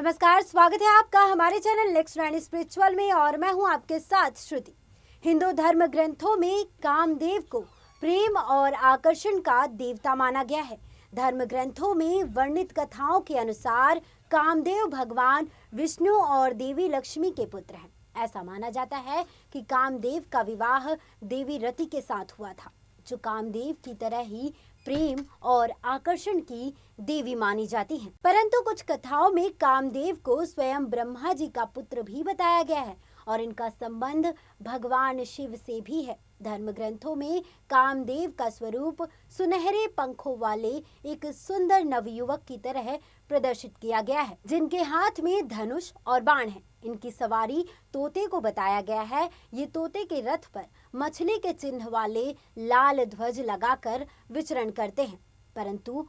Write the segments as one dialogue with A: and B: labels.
A: नमस्कार, स्वागत है आपका हमारे चैनल नेक्स्ट रानी स्पिरिचुअल में और मैं हूं आपके साथ श्रुति। हिंदू धर्म ग्रंथों में कामदेव को प्रेम और आकर्षण का देवता माना गया है। धर्म ग्रंथों में वर्णित कथाओं के अनुसार कामदेव भगवान विष्णु और देवी लक्ष्मी के पुत्र हैं। ऐसा माना जाता है कि कामदेव का विवाह देवी रति के साथ हुआ था, जो कामदेव की तरह ही प्रेम और आकर्षण की देवी मानी जाती हैं। परंतु कुछ कथाओं में कामदेव को स्वयं ब्रह्मा जी का पुत्र भी बताया गया है और इनका संबंध भगवान शिव से भी है। धर्म ग्रंथों में कामदेव का स्वरूप सुनहरे पंखों वाले एक सुंदर नवयुवक की तरह प्रदर्शित किया गया है, जिनके हाथ में धनुष और बाण है। इनकी सवारी तोते को बताया गया है। ये तोते के रथ पर मछली के चिन्ह वाले लाल ध्वज लगाकर विचरण करते हैं। परंतु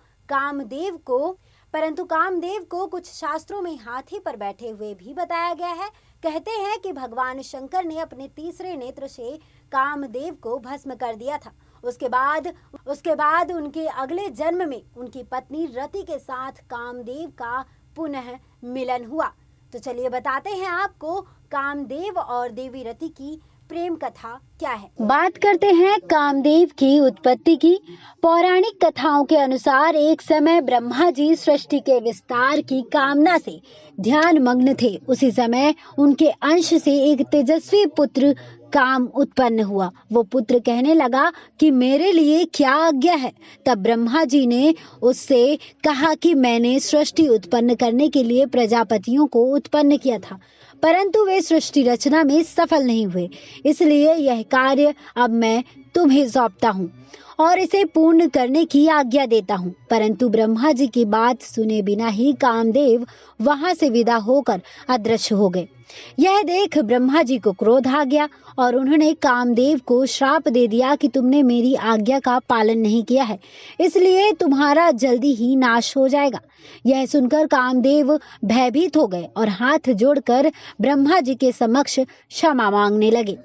A: कामदेव को कुछ शास्त्रों में हाथी पर बैठे हुए भी बताया गया है। कहते हैं कि भगवान शंकर ने अपने तीसरे नेत्र से कामदेव को भस्म कर दिया था। उसके बाद उनके अगले जन्म में उनकी पत्नी रति के साथ कामदेव का पुनः मिलन हुआ। तो चलिए बताते हैं आपको कामदेव और देवी रति की प्रेम कथा क्या है। बात करते हैं कामदेव की उत्पत्ति की। पौराणिक कथाओं के अनुसार एक समय ब्रह्मा जी सृष्टि के विस्तार की कामना से ध्यान मग्न थे। उसी समय उनके अंश से एक तेजस्वी पुत्र काम उत्पन्न हुआ। वो पुत्र कहने लगा कि मेरे लिए क्या आज्ञा है। तब ब्रह्मा जी ने उससे कहा कि मैंने सृष्टि उत्पन्न करने के लिए प्रजापतियों को उत्पन्न किया था, परंतु वे सृष्टि रचना में सफल नहीं हुए, इसलिए यह कार्य अब मैं तुम्हें सौंपता हूँ और इसे पूर्ण करने की आज्ञा देता हूँ। परंतु ब्रह्मा जी की बात सुने बिना ही कामदेव वहां से विदा होकर अदृश्य हो गए। यह देख ब्रह्मा जी को क्रोध आ गया और उन्होंने कामदेव को श्राप दे दिया कि तुमने मेरी आज्ञा का पालन नहीं किया है, इसलिए तुम्हारा जल्दी ही नाश हो जाएगा। यह सुनकर कामदेव भयभीत हो गए और हाथ जोड़कर ब्रह्मा जी के समक्ष क्षमा मांगने लगे।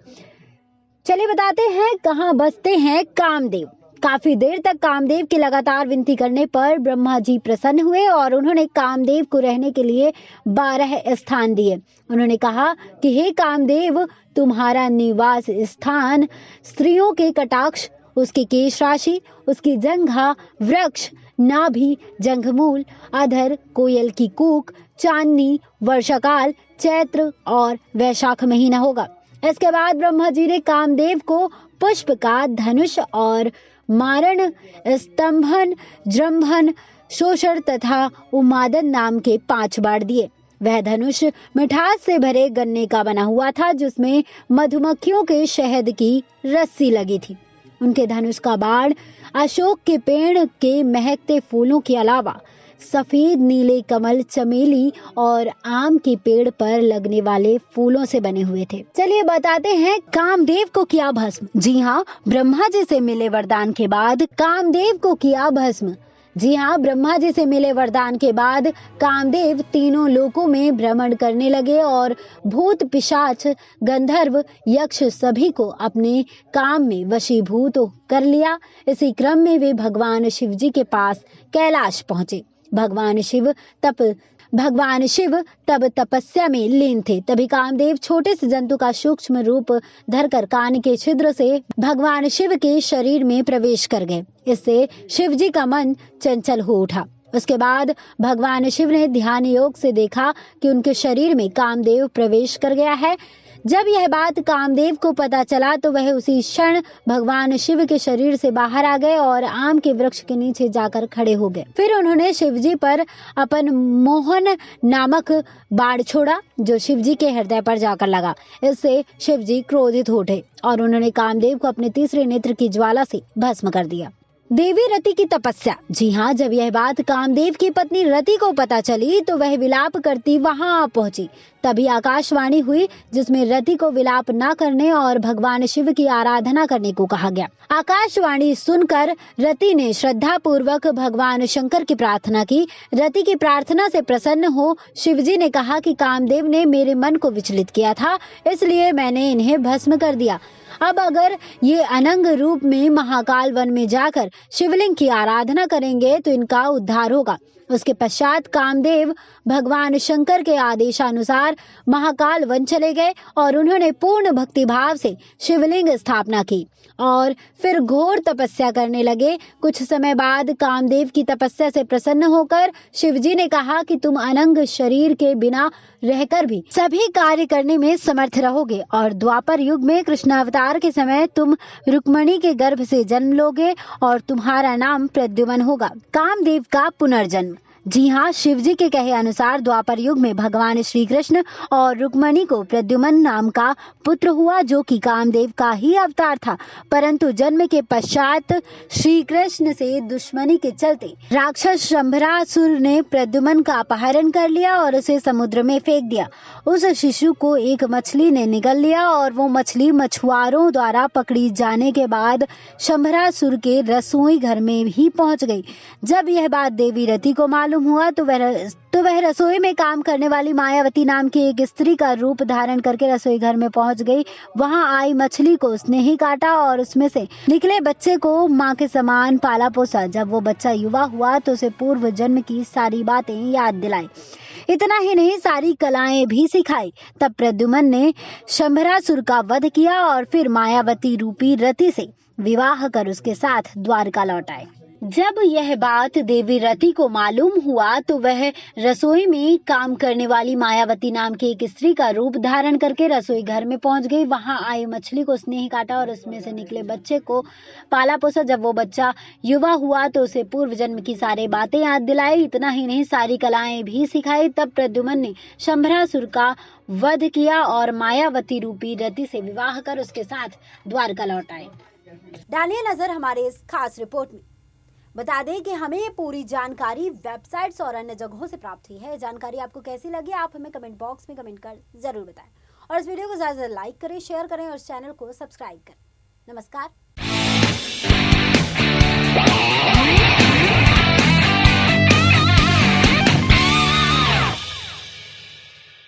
A: चलिए बताते हैं कहाँ बसते हैं कामदेव। काफी देर तक कामदेव की लगातार विनती करने पर ब्रह्मा जी प्रसन्न हुए और उन्होंने कामदेव को रहने के लिए 12 स्थान दिए। उन्होंने कहा कि हे कामदेव, तुम्हारा निवास स्थान स्त्रियों के कटाक्ष, उसकी केश राशि, उसकी जंघा, वृक्ष, नाभि, जंघमूल, अधर, कोयल की कूक, चांदनी, वर्षाकाल, चैत्र और वैशाख महीना होगा। इसके बाद ब्रह्मा जी ने कामदेव को पुष्प का धनुष और मारण, स्तंभन, जृंभन, शोषण तथा उमादन नाम के 5 बाण दिए। वह धनुष मिठास से भरे गन्ने का बना हुआ था, जिसमें मधुमक्खियों के शहद की रस्सी लगी थी। उनके धनुष का बाण अशोक के पेड़ के महकते फूलों के अलावा सफेद, नीले कमल, चमेली और आम के पेड़ पर लगने वाले फूलों से बने हुए थे। चलिए बताते हैं कामदेव को किया भस्म। जी हाँ, ब्रह्मा जी से मिले वरदान के बाद कामदेव को किया भस्म। जी हाँ, ब्रह्मा जी से मिले वरदान के बाद कामदेव तीनों लोकों में भ्रमण करने लगे और भूत, पिशाच, गंधर्व, यक्ष सभी को अपने काम में वशीभूत कर लिया। इसी क्रम में वे भगवान शिव जी के पास कैलाश पहुंचे। भगवान शिव तब तपस्या में लीन थे। तभी कामदेव छोटे से जंतु का सूक्ष्म रूप धरकर कान के छिद्र से भगवान शिव के शरीर में प्रवेश कर गए। इससे शिव जी का मन चंचल हो उठा। उसके बाद भगवान शिव ने ध्यान योग से देखा कि उनके शरीर में कामदेव प्रवेश कर गया है। जब यह बात कामदेव को पता चला तो वह उसी क्षण भगवान शिव के शरीर से बाहर आ गए और आम के वृक्ष के नीचे जाकर खड़े हो गए। फिर उन्होंने शिव जी पर अपन मोहन नामक बाण छोड़ा, जो शिव जी के हृदय पर जाकर लगा। इससे शिव जी क्रोधित हो उठे और उन्होंने कामदेव को अपने तीसरे नेत्र की ज्वाला से भस्म कर दिया। देवी रति की तपस्या। जी हाँ, जब यह बात कामदेव की पत्नी रति को पता चली तो वह विलाप करती वहां आ पहुंची। तभी आकाशवाणी हुई, जिसमें रति को विलाप न करने और भगवान शिव की आराधना करने को कहा गया। आकाशवाणी सुनकर रति ने श्रद्धा पूर्वक भगवान शंकर की प्रार्थना की। रति की प्रार्थना से प्रसन्न हो शिवजी ने कहा कि कामदेव ने मेरे मन को विचलित किया था, इसलिए मैंने इन्हें भस्म कर दिया। अब अगर ये अनंग रूप में महाकाल वन में जाकर शिवलिंग की आराधना करेंगे तो इनका उद्धार होगा। उसके पश्चात कामदेव भगवान शंकर के आदेशानुसार महाकाल वन चले गए और उन्होंने पूर्ण भक्ति भाव से शिवलिंग स्थापना की और फिर घोर तपस्या करने लगे। कुछ समय बाद कामदेव की तपस्या से प्रसन्न होकर शिवजी ने कहा कि तुम अनंग शरीर के बिना रहकर भी सभी कार्य करने में समर्थ रहोगे और द्वापर युग में कृष्ण अवतार के समय तुम रुक्मणी के गर्भ से जन्म लोगे और तुम्हारा नाम प्रद्युम्न होगा। कामदेव का पुनर्जन्म। जी हाँ, शिव जी के कहे अनुसार द्वापर युग में भगवान श्री कृष्ण और रुक्मणी को प्रद्युम्न नाम का पुत्र हुआ जो कि कामदेव का ही अवतार था, परंतु जन्म के पश्चात श्री कृष्ण से दुश्मनी के चलते राक्षस शंभरासुर ने प्रद्युम्न का अपहरण कर लिया और उसे समुद्र में फेंक दिया। उस शिशु को एक मछली ने निगल लिया और वो मछली मछुआरों द्वारा पकड़ी जाने के बाद शंभरासुर के रसोई घर में ही पहुंच गई। जब यह बात देवी रति को मालूम हुआ तो वह रसोई में काम करने वाली मायावती नाम की एक स्त्री का रूप धारण करके रसोई घर में पहुंच गई। वहां आई मछली को उसने ही काटा और उसमें से निकले बच्चे को मां के समान पाला पोसा। जब वो बच्चा युवा हुआ तो उसे पूर्व जन्म की सारी बातें याद दिलाई। इतना ही नहीं, सारी कलाएं भी सिखाई। तब प्रद्युम्न ने शंभरासुर का वध किया और फिर मायावती रूपी रति से विवाह कर उसके साथ द्वारका लौट आए। जब यह बात देवी रति को मालूम हुआ तो वह रसोई में काम करने वाली मायावती नाम की एक स्त्री का रूप धारण करके रसोई घर में पहुंच गई। वहां आई मछली को उसने ही काटा और उसमें से निकले बच्चे को पाला पोसा। जब वो बच्चा युवा हुआ तो उसे पूर्व जन्म की सारी बातें याद दिलाई। इतना ही नहीं, सारी कलाएं भी सिखाई। तब प्रद्युम्न ने शंभरासुर का वध किया और मायावती रूपी रति से विवाह कर उसके साथ द्वारका लौट आए। डालिए नजर हमारे इस खास रिपोर्ट में। बता दें कि हमें ये पूरी जानकारी वेबसाइट्स और अन्य जगहों से प्राप्त हुई है। जानकारी आपको कैसी लगी आप हमें कमेंट बॉक्स में कमेंट कर जरूर बताएं और इस वीडियो को ज़्यादा से ज़्यादा लाइक करें, शेयर करें और इस चैनल को सब्सक्राइब करें। नमस्कार।